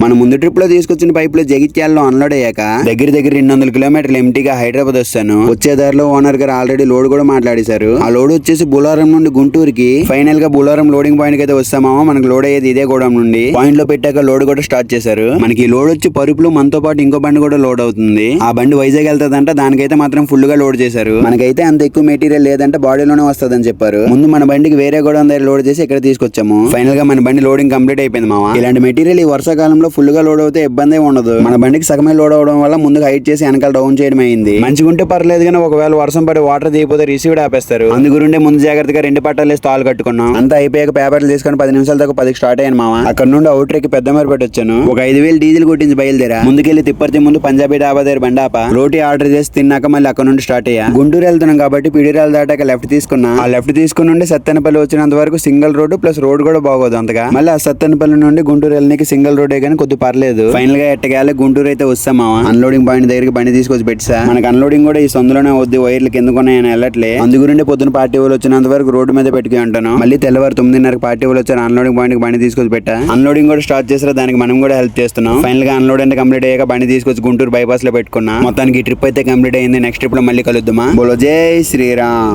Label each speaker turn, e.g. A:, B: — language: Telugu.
A: మన ముందు ట్రిప్ లో తీసుకొచ్చిన పైపులు జగిత్యాలలో అన్లోడ్ అయ్యాక దగ్గర 200 కిలోమీటర్లు ఎంటీగా హైదరాబాద్ వస్తాను. వచ్చే దారిలో ఓనర్ గారు ఆల్రెడీ లోడ్ కూడా మాట్లాడేశారు. ఆ లోడ్ వచ్చేసి బులారం నుండి గుంటూరుకి, ఫైనల్ గా బులారం లోడింగ్ పాయింట్ కి అయితే వస్తామో మనకు లోడ్ అయ్యేది ఇదే గోడం నుండి. పాయింట్ లో పెట్టాక లోడ్ కూడా స్టార్ట్ చేశారు. మనకి లోడ్ వచ్చి పరుపులు, మనతో పాటు ఇంకో బండి కూడా లోడ్ అవుతుంది. ఆ బండి వైజాగ్ వెళ్తాదంట, దానికైతే మాత్రం ఫుల్ గా లోడ్ చేశారు. మనకైతే అంత ఎక్కువ మెటీరియల్ లేదంటే బాడీలోనే వస్తుందని చెప్పారు. ముందు మన బండికి వేరే గోడం దగ్గర లోడ్ చేసి ఇక్కడ తీసుకొచ్చాము. ఫైనల్ గా మన బండి లోడింగ్ కంప్లీట్ అయిపోయింది మావా. ఇలాంటి మెటీరియల్ ఈ వర్షాకాలంలో ఫుల్ గా లోడ్ అవుతే ఇబ్బంది ఉండదు. మన బండికి సగమే లోడ్ అవడం వల్ల ముందుగా హైట్ చేసి వెనకాల డౌన్ చేయడం అయింది. మంచిగా ఉంటే పర్లేదు, కానీ ఒకవేళ వర్షం పడి వాటర్ దిగిపోతే రిసీవ్డ్ ఆపేస్తారు. అందుగురుండే ముందు జాగ్రత్తగా 2 పట్టాలు వేసి తాళ్ళు కట్టుకున్నాం. అంతా అయిపోయాక పేపర్లు తీసుకొని 10 నిమిషాల దాకా 10కి స్టార్ట్ అయ్యాను మావా. అక్కడ నుండి అవుటర్ కి పెద్ద మేరపేట వచ్చాను. ఒక 5,000 డీజిల్ కొట్టించి బయలుదేరా. ముందుకెళ్లి తిప్పర్తి ముందు పంజాబీ డాబా దగ్గర బండాప రోటీ ఆర్డర్ చేసి తిన్నాక మళ్ళీ అక్కడ నుండి స్టార్ట్ అయ్యా. గుంటూరు వెళ్తున్నాం కాబట్టి పిడిరాలు దాటాక లెఫ్ట్ తీసుకున్నా. ఆ లెఫ్ట్ తీసుకుని నుండి సత్తెనపల్లి వచ్చినంత వరకు సింగిల్ రోడ్డు ప్లస్ రోడ్ కూడా బాగోదు అంతగా. మళ్ళీ ఆ సత్తెనపల్లి నుండి గుంటూరు వెళ్ళడానికి సింగిల్ రోడ్డే కానీ కొద్ది పర్లేదు. ఫైనల్ గా ఎట్టగాలి గుంటూరు అయితే వస్తామా. అన్లోడింగ్ పాయింట్ దగ్గరికి బండి తీసుకొచ్చి పెట్టా. మనకి అన్లోడింగ్ కూడా ఈ సందులోనే వద్దు, వైర్లు కిందకున్నాయని వెళ్ళట్లే. అందుగురిండి పొద్దున పార్టీ వాళ్ళు వచ్చినంత వరకు రోడ్డు మీద పెట్టుకుని ఉంటాను. మళ్ళీ తెల్లవారు 9:30 పార్టీ వాళ్ళు వచ్చారు. అన్లోడింగ్ పాయింట్ కి బండి తీసుకొచ్చి పెట్టా. అన్లోడింగ్ కూడా స్టార్ట్ చేసారు, దానికి మనం కూడా హెల్ప్ చేస్తున్నాం. ఫైనల్ గా అన్లోడ్ అంటే కంప్లీట్ అయ్యాక బండి తీసుకొచ్చి గుంటూరు బైపాస్ లో పెట్టుకున్నా. మొత్తానికి ఈ ట్రిప్ అయితే కంప్లీట్ అయింది. నెక్స్ట్ ట్రిప్ లో మళ్ళీ కలుద్దామా. బోలో జై శ్రీరామ్.